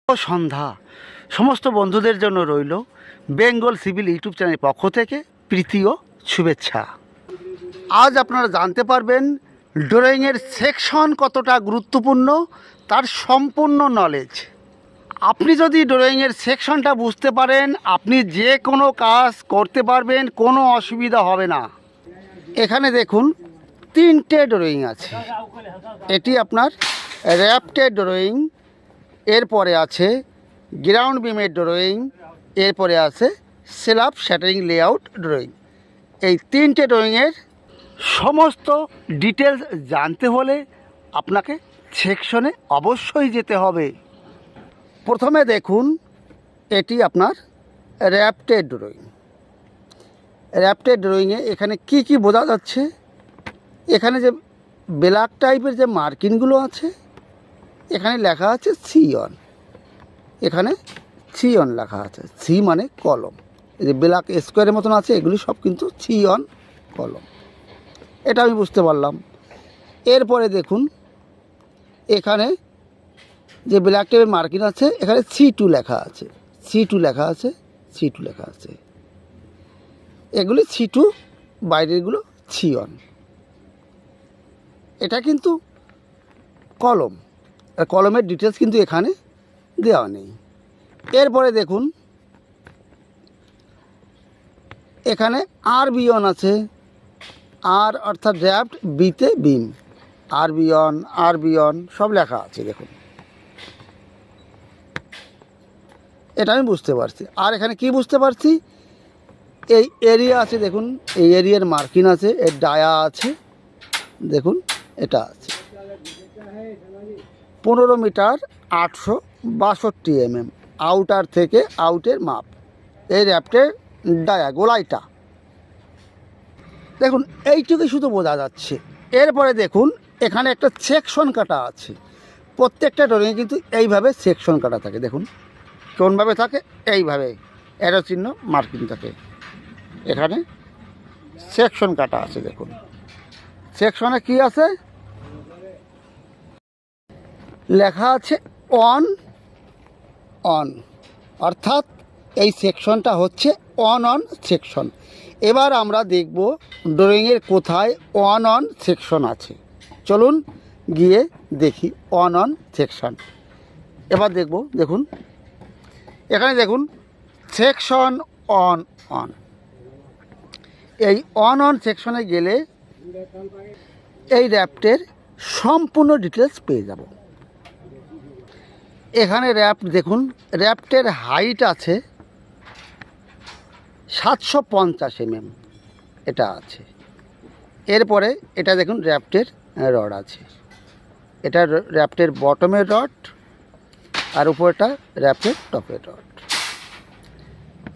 সন্ধ্যা সমস্ত বন্ধুদের জন্য রইল বেঙ্গল সিভিল ইউটিউব চ্যানেলের পক্ষ থেকে প্রীতি ও শুভেচ্ছা। আজ আপনারা জানতে পারবেন ড্রয়িংয়ের সেকশন কতটা গুরুত্বপূর্ণ, তার সম্পূর্ণ নলেজ। আপনি যদি ড্রয়িংয়ের সেকশনটা বুঝতে পারেন, আপনি যে কোনো কাজ করতে পারবেন, কোনো অসুবিধা হবে না। এখানে দেখুন 3টে ড্রয়িং আছে। এটি আপনার র্যাফটের ড্রয়িং, এরপরে আছে গ্রাউন্ড বিমের ড্রয়িং, এরপরে আছে স্ল্যাব শ্যাটারিং লেআউট ড্রয়িং। এই 3টে ড্রয়িংয়ের সমস্ত ডিটেলস জানতে হলে আপনাকে সেকশনে অবশ্যই যেতে হবে। প্রথমে দেখুন, এটি আপনার র্যাফটের ড্রয়িং। র্যাফটের ড্রয়িংয়ে এখানে কি কি বোঝা যাচ্ছে, এখানে যে ব্ল্যাক টাইপের যে মার্কিংগুলো আছে, এখানে লেখা আছে সি অন। এখানে সি অন লেখা আছে। সি মানে কলম। এই যে ব্ল্যাক স্কোয়ারের মতন আছে, এগুলি সব কিন্তু সি অন কলম। এটা আমি বুঝতে পারলাম। এরপরে দেখুন, এখানে যে ব্ল্যাক টাইপের মার্কিং আছে, এখানে C2 লেখা আছে। C2 লেখা আছে, C2 লেখা আছে। এগুলি C2, বাইরেরগুলো সি অন। এটা কিন্তু কলম, আর কলমের ডিটেলস কিন্তু এখানে দেওয়া নেই। এরপরে দেখুন, এখানে RB অন আছে। আর অর্থাৎ র্যাফট, বিতে বিম, RB অন সব লেখা আছে। দেখুন, এটা আমি বুঝতে পারছি। আর এখানে কি বুঝতে পারছি, এই এরিয়া আছে। দেখুন, এই এরিয়ার মার্কিং আছে, এর ডায়া আছে। দেখুন, এটা আছে 15 মিটার 862 mm আউটার থেকে আউটের মাপ। এই র্যাফটের ডায়া গোলাইটা দেখুন, এইটুকুই শুধু বোঝা যাচ্ছে। এরপরে দেখুন, এখানে একটা সেকশন কাটা আছে। প্রত্যেকটা ড্রয়িংয়ে কিন্তু এইভাবে সেকশন কাটা থাকে। দেখুন কোনভাবে থাকে, এইভাবে অ্যারো চিহ্ন মার্কিং থাকে। এখানে সেকশন কাটা আছে। দেখুন সেকশনে কি আছে, লেখা আছে অন অন, অর্থাৎ এই সেকশনটা হচ্ছে অন সেকশন। এবার আমরা দেখব ড্রয়িংয়ের কোথায় অন সেকশন আছে। চলুন গিয়ে দেখি অন সেকশন। এবার দেখব, দেখুন এখানে দেখুন সেকশন অন। এই অন সেকশনে গেলে এই র্যাফটের সম্পূর্ণ ডিটেলস পেয়ে যাব। এখানে র্যাফট দেখুন, র্যাফটের হাইট আছে 750 mm, এটা আছে। এরপরে এটা দেখুন র্যাফটের রড আছে। এটা র্যাফটের বটমের রড, আর উপরটা র্যাফটের টপের রড।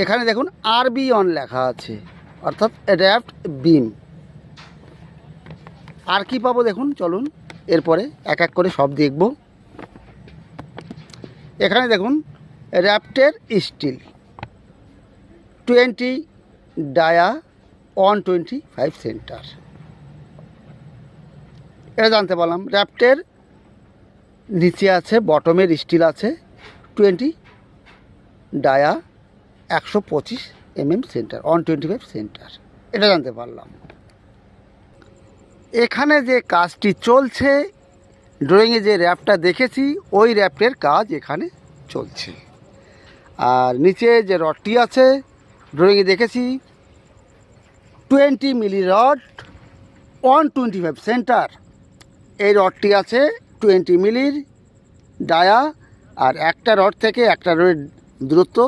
এখানে দেখুন RB অন লেখা আছে, অর্থাৎ র্যাফট বিম। আর কি পাবো দেখুন, চলুন এরপরে এক এক করে সব দেখব। এখানে দেখুন র্যাফটের স্টিল 20 ডায়া 125 সেন্টার, এটা জানতে পারলাম। র্যাফটের নিচে আছে বটমের স্টিল আছে 20 ডায়া 125 mm সেন্টার 125 সেন্টার, এটা জানতে পারলাম। এখানে যে কাজটি চলছে, ড্রয়িংয়ে যে র্যাফটটা দেখেছি, ওই র্যাফটের কাজ এখানে চলছে। আর নিচে যে রডটি আছে, ড্রয়িংয়ে দেখেছি 20 মিলি রড 125 সেন্টার। এই রডটি আছে 20 মিলির ডায়া, আর একটা রড থেকে একটা রডের দূরত্ব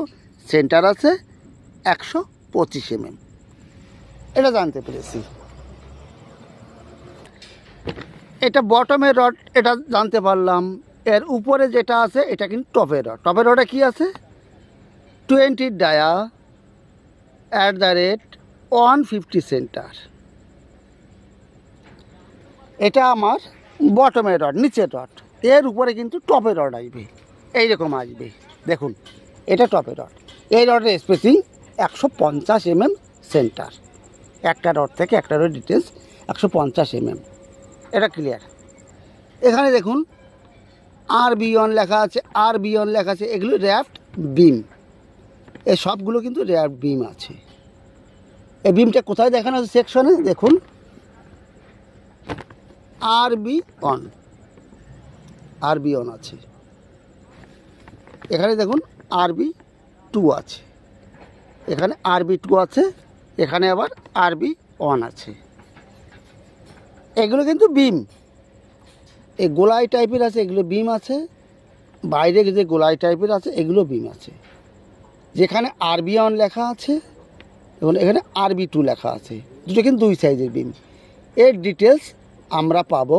সেন্টার আছে 125 mm, এটা জানতে পেরেছি। এটা বটমের রড, এটা জানতে পারলাম। এর উপরে যেটা আছে এটা কিন্তু টপের রড। টপের রডে কী আছে, 20 ডায়া @150 সেন্টার। এটা আমার বটমের রড, নিচের রড। এর উপরে কিন্তু টপের রড আসবে, এইরকম আসবে। দেখুন এটা টপের রড। এই রডের স্পেসিং 150 mm সেন্টার। একটা রড থেকে একটা রড ডিটেলস 150 mm, এটা ক্লিয়ার। এখানে দেখুন RB1 লেখা আছে, RB1 লেখা আছে, এগুলো র্যাফট বিম। এই সবগুলো কিন্তু র্যাফট বিম আছে। এই বিমটা কোথায় দেখানো আছে সেকশনে দেখুন, RB1 আছে, এখানে দেখুন RB2 আছে, এখানে RB2 আছে, এখানে আবার RB1 আছে। এগুলো কিন্তু বিম, এই গোলাই টাইপের আছে, এগুলো বিম আছে। বাইরে যে গোলাই টাইপের আছে এগুলো বিম আছে। যেখানে RB1 লেখা আছে এবং এখানে RB2 লেখা আছে, দুটো কিন্তু দুই সাইজের বিম। এর ডিটেলস আমরা পাবো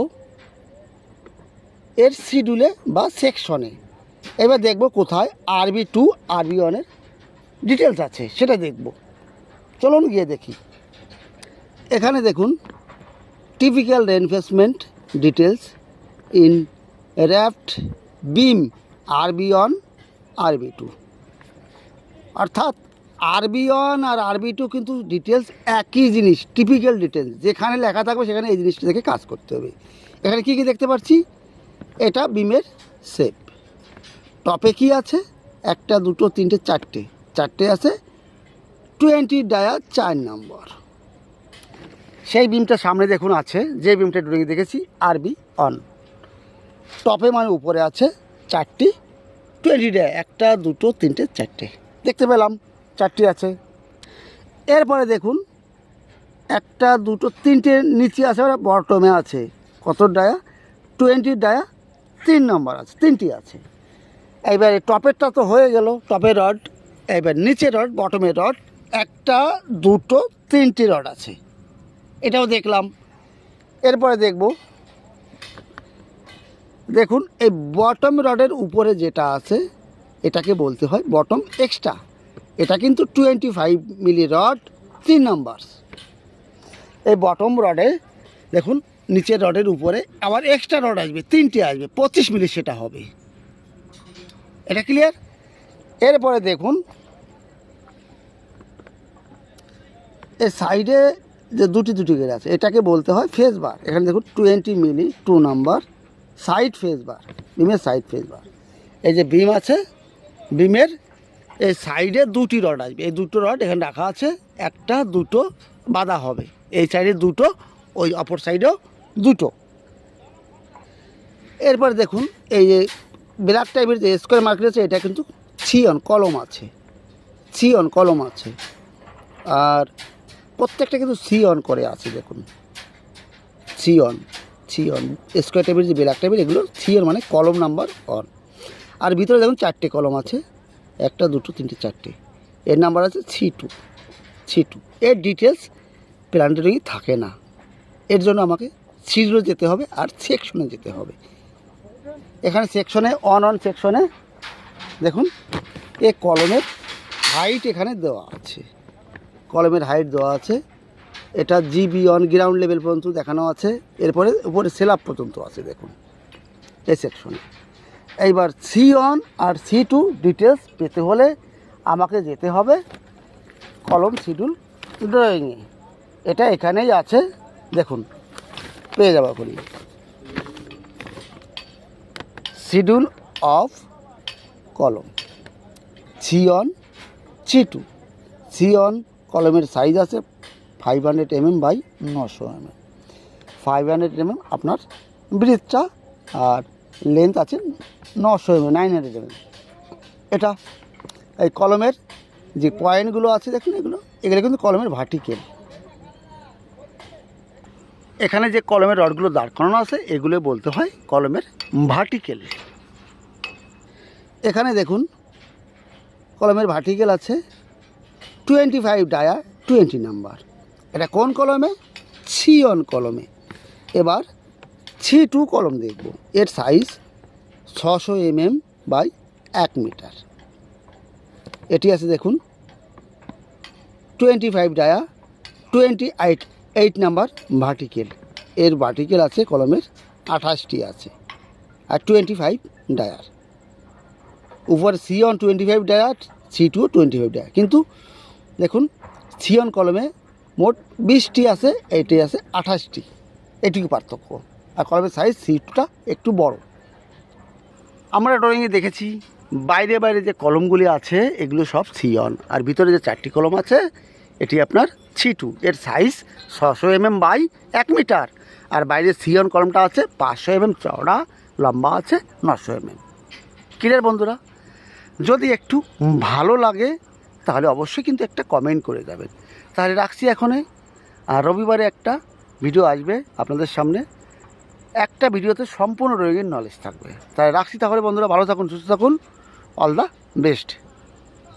এর শিডিউলে বা সেকশনে। এবার দেখব কোথায় RB2 RB1-এর ডিটেলস আছে সেটা দেখব। চলুন গিয়ে দেখি। এখানে দেখুন typical reinforcement details in raft beam RB1 RB2, অর্থাৎ RB1 আর RB2 কিন্তু ডিটেলস একই জিনিস, টিপিক্যাল ডিটেলস। যেখানে লেখা থাকবে সেখানে এই জিনিসটা থেকে কাজ করতে হবে। এখানে কী কী দেখতে পাচ্ছি, এটা বিমের শেপ। টপে কি আছে, একটা দুটো তিনটে চারটে আছে, 20 ডায়া 4 নম্বর। সেই বিমটা সামনে দেখুন আছে, যে বিমটা ড্রয়িং দেখেছি RB1। টপে মানে উপরে আছে 4টি 20 ডায়া, একটা দুটো তিনটে চারটে দেখতে পেলাম, 4টি আছে। এরপরে দেখুন একটা দুটো তিনটে নিচে আছে, ওরা বটমে আছে কত ডায়া, 20 ডায়া 3 নম্বর আছে, 3টি আছে। এইবারে টপেরটা তো হয়ে গেল, টপের রড। এবার নিচের রড, বটমের রড, একটা দুটো তিনটি রড আছে, এটাও দেখলাম। এরপরে দেখুন এই বটম রডের উপরে যেটা আছে এটাকে বলতে হয় বটম এক্সট্রা। এটা কিন্তু 25 মিলি রড 3 নম্বর। এই বটম রডে দেখুন নিচের রডের উপরে আবার এক্সট্রা রড আসবে, 3টে আসবে, 25 মিলি সেটা হবে। এটা ক্লিয়ার? এরপরে দেখুন এর সাইডে যে দুটি গের আছে এটাকে বলতে হয় ফেস বার। এখানে দেখুন 20 মিলি 2 নম্বর সাইড ফেস বার, বিমের সাইড ফেস বার। এই যে বিম আছে, বিমের এই সাইডে দুটি রড আসবে, এই দুটো রড এখানে রাখা আছে, একটা দুটো বাঁধা হবে, এই সাইডে দুটো, ওই অপর সাইডেও দুটো। এরপর দেখুন এই যে ব্ল্যাক টাইপের যে স্কোয়ার মার্কেট আছে এটা কিন্তু ছিয়ন কলম আছে, আর প্রত্যেকটা কিন্তু সিয়ন করে আছে। দেখুন সিয়ন স্কোয়ার টাইপের যে ব্ল্যাক টাইপের এগুলো সিয়ন মানে কলম নাম্বার 1। আর ভিতরে দেখুন 4টে কলম আছে, একটা দুটো তিনটে চারটে, এর নাম্বার আছে C2। এর ডিটেলস প্ল্যান্টারিংয়ে থাকে না, এর জন্য আমাকে শিডিউলে যেতে হবে আর সেকশনে যেতে হবে। এখানে সেকশনে অন সেকশনে দেখুন এই কলমের হাইট এখানে দেওয়া আছে, কলমের হাইট দেওয়া আছে। এটা GB1 গ্রাউন্ড লেভেল পর্যন্ত দেখানো আছে, এরপরে উপরে সেলাপ পর্যন্ত আছে দেখুন এই সেকশনে। এইবার C1 আর C2 ডিটেলস পেতে হলে আমাকে যেতে হবে কলম শিডিউল ড্রয়িংয়ে। এটা এখানেই আছে, দেখুন পেয়ে যাবো করি শিডিউল অফ কলম C1 C2। C1 কলমের সাইজ আছে 500 mm বাই 900 mm, 500 mm আপনার ব্রিথটা, আর লেন্থ আছে 900 mm 900 mm। এটা এই কলমের যে পয়েন্টগুলো আছে দেখুন, এগুলো কিন্তু কলমের ভার্টিক্যাল। এখানে যে কলমের রডগুলো দাঁড় করানো আছে এগুলো বলতে হয় কলমের ভার্টিক্যাল। এখানে দেখুন কলমের ভার্টিক্যাল আছে 25 ডায়া 20 নাম্বার। এটা কোন কলমে? C1 কলমে। এবার C2 কলম দেখব, এর সাইজ 600 mm বাই 1 মিটার। এটি আছে দেখুন 25 ডায়া 28 নাম্বার ভার্টিক্যাল। এর ভার্টিক্যাল আছে কলমের 28টি আছে, আর 25 ডায়ার। উপরে C1 25 ডায়ার, C2 25 ডায়ার। কিন্তু দেখুন C1 কলমে মোট 20টি আছে, এইটি আছে 28টি, এটুকু পার্থক্য। আর কলমের সাইজ C2টা একটু বড়। আমরা ড্রয়িংয়ে দেখেছি বাইরে বাইরে যে কলমগুলি আছে এগুলো সব সিয়ন, আর ভিতরে যে 4টি কলম আছে এটি আপনার ছিটু। এর সাইজ 600 mm বাই 1 মিটার, আর বাইরে সিয়ন কলমটা আছে 500 mm চওড়া, লম্বা আছে 900 mm। ক্লিয়ার বন্ধুরা? যদি একটু ভালো লাগে তাহলে অবশ্যই কিন্তু একটা কমেন্ট করে যাবেন। তাহলে রাখছি এখনই, আর রবিবারে একটা ভিডিও আসবে আপনাদের সামনে, একটা ভিডিওতে সম্পূর্ণ ড্রয়িংয়ের নলেজ থাকবে। তাই রাখছি তাহলে বন্ধুরা, ভালো থাকুন, সুস্থ থাকুন, অল দ্য বেস্ট।